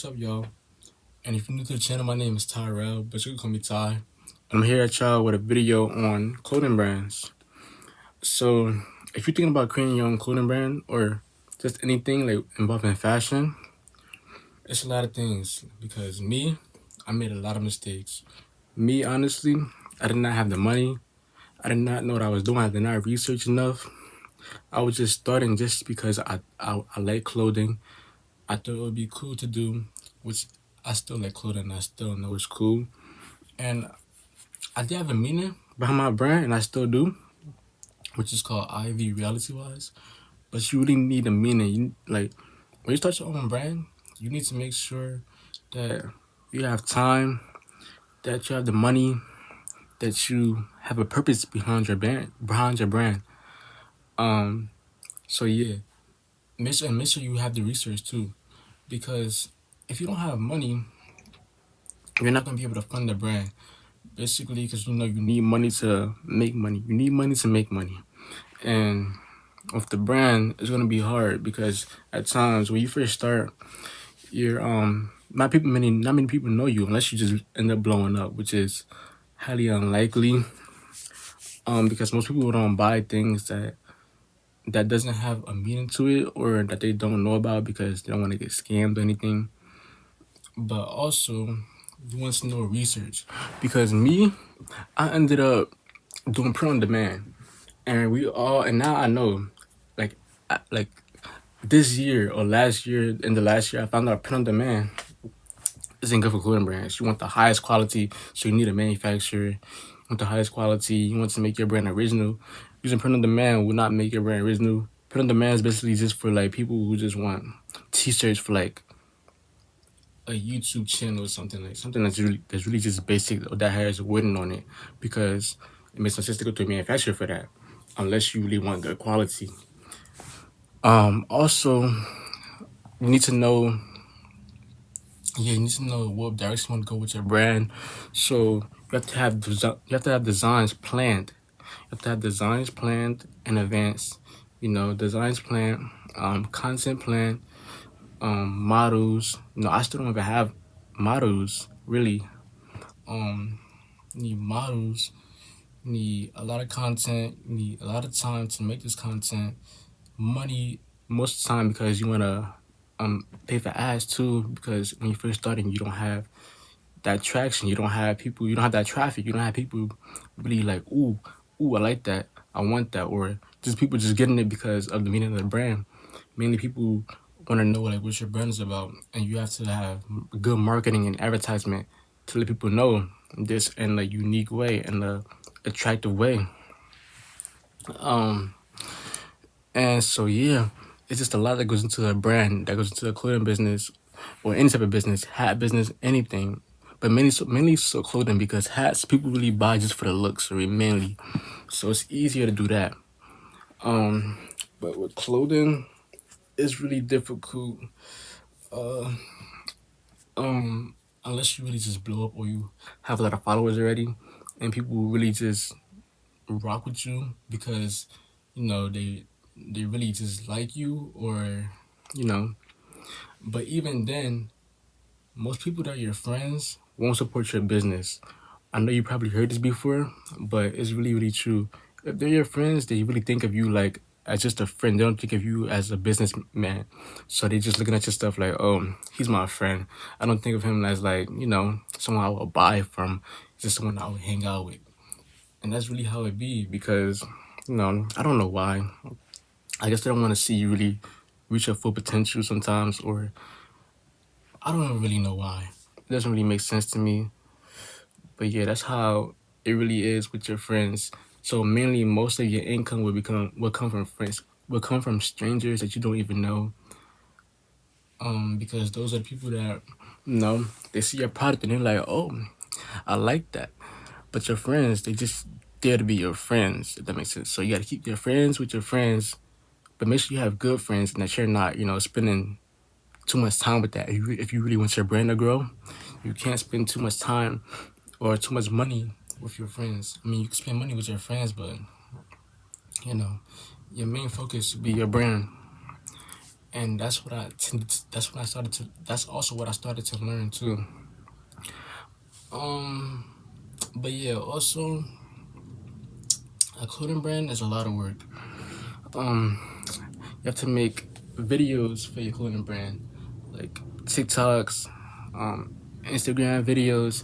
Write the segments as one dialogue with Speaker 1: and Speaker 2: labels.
Speaker 1: what's up, y'all? And if you're new to the channel, my name is Tyrell, but you can call me Ty. I'm here at y'all with a video on clothing brands. So, if you're thinking about creating your own clothing brand or just anything like involving fashion, it's a lot of things because I made a lot of mistakes. Me, honestly, I did not have the money. I did not know what I was doing. I did not research enough. I was just starting just because I like clothing. I thought it would be cool to do, which I still like clothing. I still know it's cool. And I did have a meaning behind my brand, and I still do, which is called IV Reality Wise. But you really need a meaning. When you start your own brand, you need to make sure that you have time, that you have the money, that you have a purpose behind your brand. Um. So yeah, make sure you have the research too, because if you don't have money, you're not gonna be able to fund the brand. Basically, because you need money to make money. You need money to make money, and with the brand, it's gonna be hard because at times when you first start, you're not many people know you unless you just end up blowing up, which is highly unlikely. Because most people don't buy things that doesn't have a meaning to it or that they don't know about because they don't want to get scammed or anything. But also, you want to know research because I ended up doing print on demand, and now I know, like, like this year or last year, in the last year, I found out print on demand isn't good for clothing brands. You want the highest quality, so you need a manufacturer. You want the highest quality. You want to make your brand original. Using print on demand will not make your brand original. Print on demand is basically just for like people who just want t-shirts for like a YouTube channel or something that's really just basic or that has wording on it, because it makes no sense to go to a manufacturer for that unless you really want good quality. Also, you need to know you need to know what direction you want to go with your brand. So you have to have designs planned. You have to have designs planned in advance. Designs planned, content planned, models. I still don't even have models really. You need models. You need a lot of content. You need a lot of time to make this content. Money most of the time because you wanna pay for ads too, because when you're first starting you don't have that traction, you don't have people, you don't have that traffic, you don't have people really like, ooh, I like that, I want that, or just people just getting it because of the meaning of the brand. Mainly people want to know like what your brand is about, and you have to have good marketing and advertisement to let people know this in a unique way and a attractive way. Um, And so yeah, it's just a lot that goes into a brand, that goes into the clothing business or any type of business, hat business, anything. But mainly so clothing, because hats people really buy just for the looks, or mainly. So it's easier to do that. Um, but with clothing, it's really difficult. Uh, unless you really just blow up or you have a lot of followers already, and people really just rock with you because they really just like you, or you know but even then, most people that are your friends won't support your business. I know you probably heard this before, but it's really, really true. If they're your friends, they really think of you like as just a friend. They don't think of you as a businessman. So they just looking at your stuff like, oh, he's my friend. I don't think of him as like, someone I will buy from. Just someone I would hang out with. And that's really how it be because, I don't know why. I guess they don't want to see you really reach your full potential sometimes, or I don't really know why. It doesn't really make sense to me. But yeah, that's how it really is with your friends. So mainly most of your income will come from friends, will come from strangers that you don't even know. Because those are the people that they see your product and they're like, oh, I like that. But your friends, they just there to be your friends, if that makes sense. So you gotta keep your friends with your friends, but make sure you have good friends and that you're not, spending too much time with that. If you really want your brand to grow, you can't spend too much time or too much money with your friends. I mean, you can spend money with your friends, but you know, your main focus should be your brand. and that's also what I started to learn too. Um, but yeah, also a clothing brand is a lot of work. Um, you have to make videos for your clothing brand, like TikToks, Instagram videos.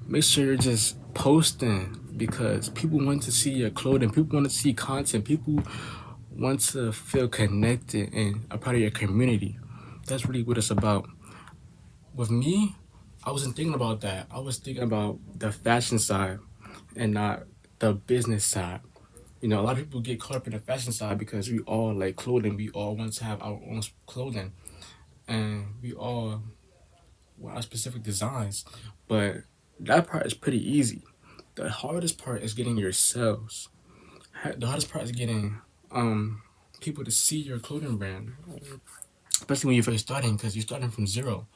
Speaker 1: Make sure you're just posting because people want to see your clothing. People want to see content. People want to feel connected and a part of your community. That's really what it's about. With me, I wasn't thinking about that. I was thinking about the fashion side and not the business side. You know, a lot of people get caught up in the fashion side because we all like clothing. We all want to have our own clothing, and we all wear our specific designs. But that part is pretty easy. The hardest part is getting your sales. The hardest part is getting people to see your clothing brand, especially when you're first starting, because you're starting from zero.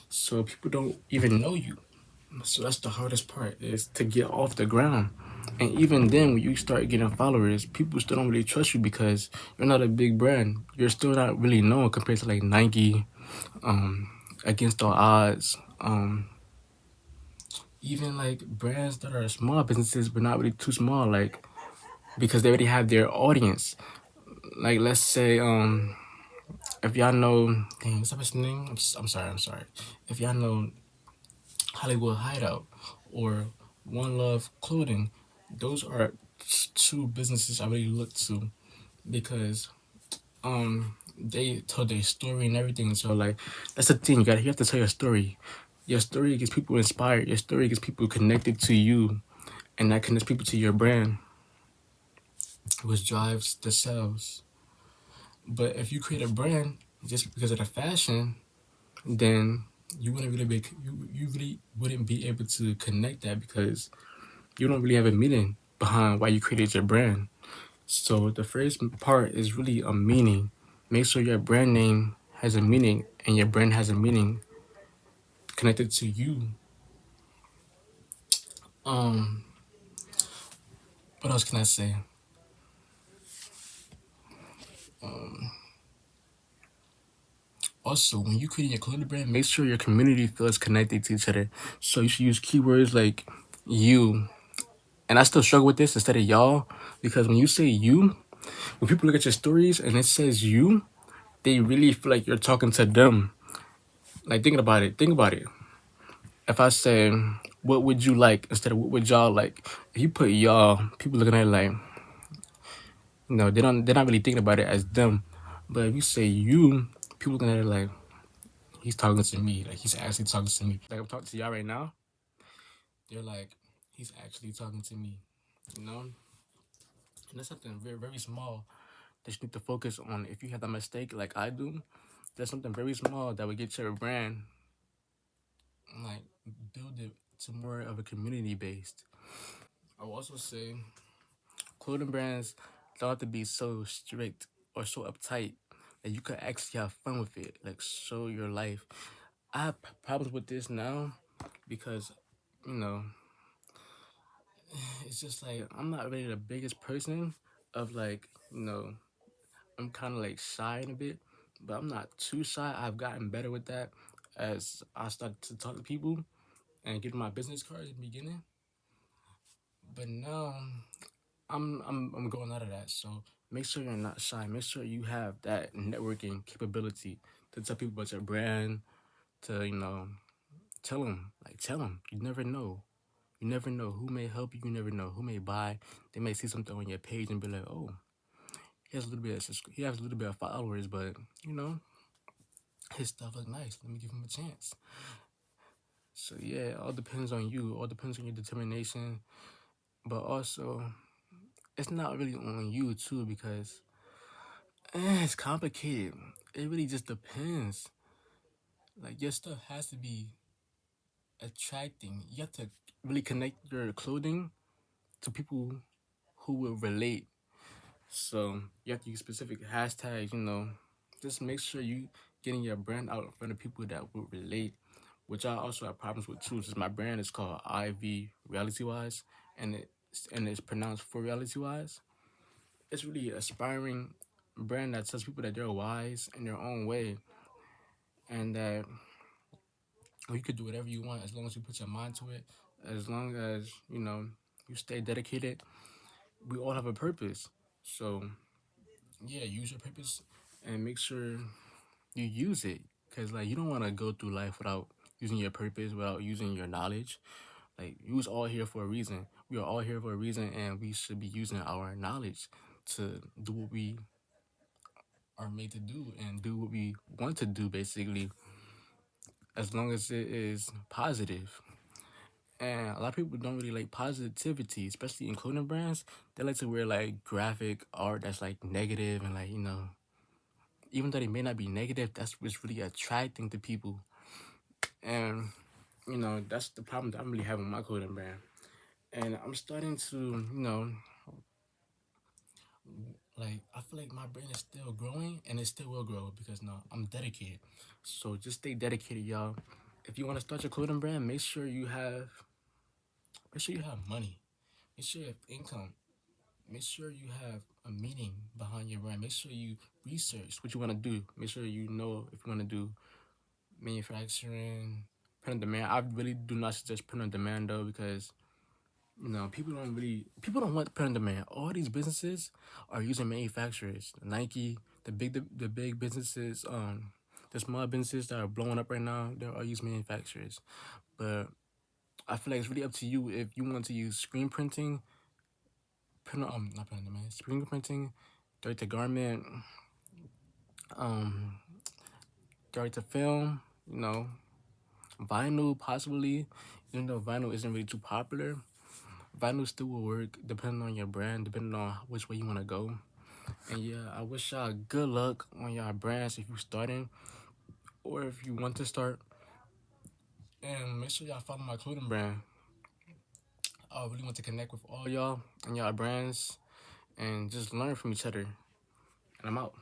Speaker 1: So people don't even know you. So that's the hardest part is to get off the ground. And even then, when you start getting followers, people still don't really trust you because you're not a big brand. You're still not really known compared to like Nike, Against All Odds, even like brands that are small businesses but not really too small, like because they already have their audience. Like let's say, if y'all know, dang, what's that person's name? I'm sorry. If y'all know Hollywood Hideout or One Love Clothing, those are two businesses I really look to because they told their story and everything. So like that's the thing, you have to tell your story. Your story gets people inspired. Your story gets people connected to you, and that connects people to your brand, which drives the sales. But if you create a brand just because of the fashion, then you really wouldn't be able to connect that because you don't really have a meaning behind why you created your brand. So the first part is really a meaning. Make sure your brand name has a meaning and your brand has a meaning connected to you. Um, what else can I say? Also, when you create your clothing brand, make sure your community feels connected to each other. So you should use keywords like you. And I still struggle with this instead of y'all because when you say you, when people look at your stories and it says you, they really feel like you're talking to them. Like thinking about it, think about it. If I say, "What would you like?" instead of "What would y'all like?" If you put y'all, people looking at it like, they're not really thinking about it as them. But if you say you, people looking at it like he's talking to me, like he's actually talking to me. Like I'm talking to y'all right now. They're like, he's actually talking to me, you know. And that's something very very small that you need to focus on. If you have that mistake like I do, there's something very small that would get your brand like build it to more of a community based. I will also say clothing brands don't have to be so strict or so uptight that you could actually have fun with it, like show your life. I have problems with this now because, you know, it's just like I'm not really the biggest person of like, I'm kind of like shy in a bit, but I'm not too shy. I've gotten better with that as I started to talk to people and get my business cards in the beginning. But now I'm going out of that. So make sure you're not shy. Make sure you have that networking capability to tell people about your brand. To tell them. You never know. You never know who may help you. You never know who may buy. They may see something on your page and be like, oh, he has a little bit of followers, but you know his stuff is nice. Let me give him a chance. So yeah, it all depends on you. All depends on your determination, but also it's not really on you too because it's complicated. It really just depends. Like your stuff has to be attracting. You have to really connect your clothing to people who will relate. So you have to use specific hashtags. Just make sure you getting your brand out in front of people that will relate. Which I also have problems with too. Since my brand is called IV Reality Wise, and it's pronounced for Reality Wise. It's really aspiring brand that tells people that they're wise in their own way, and that you could do whatever you want as long as you put your mind to it, as long as you stay dedicated. We all have a purpose, so yeah, use your purpose and make sure you use it, because like you don't want to go through life without using your purpose, without using your knowledge. Like you was all here for a reason. We are all here for a reason, and we should be using our knowledge to do what we are made to do and do what we want to do, basically, as long as it is positive. And a lot of people don't really like positivity, especially in clothing brands. They like to wear like graphic art that's like negative, and like even though they may not be negative, that's what's really attracting to people. And that's the problem that I'm really having with my clothing brand. And I'm starting to, like I feel like my brand is still growing, and it still will grow because no, I'm dedicated. So just stay dedicated, y'all. If you want to start your clothing brand, make sure you have money. Make sure you have income. Make sure you have a meaning behind your brand. Make sure you research what you want to do. Make sure you know if you want to do manufacturing, print on demand. I really do not suggest print on demand though, because people don't want print on demand. All these businesses are using manufacturers. Nike, the big businesses, the small businesses that are blowing up right now, they're all using manufacturers. But I feel like it's really up to you if you want to use screen printing, not print on demand, screen printing, direct to garment, um, direct to film, vinyl possibly, even though vinyl isn't really too popular. Vinyl still will work depending on your brand, depending on which way you want to go. And yeah, I wish y'all good luck on y'all brands if you starting or if you want to start. And make sure y'all follow my clothing brand. I really want to connect with all y'all and y'all brands and just learn from each other. And I'm out.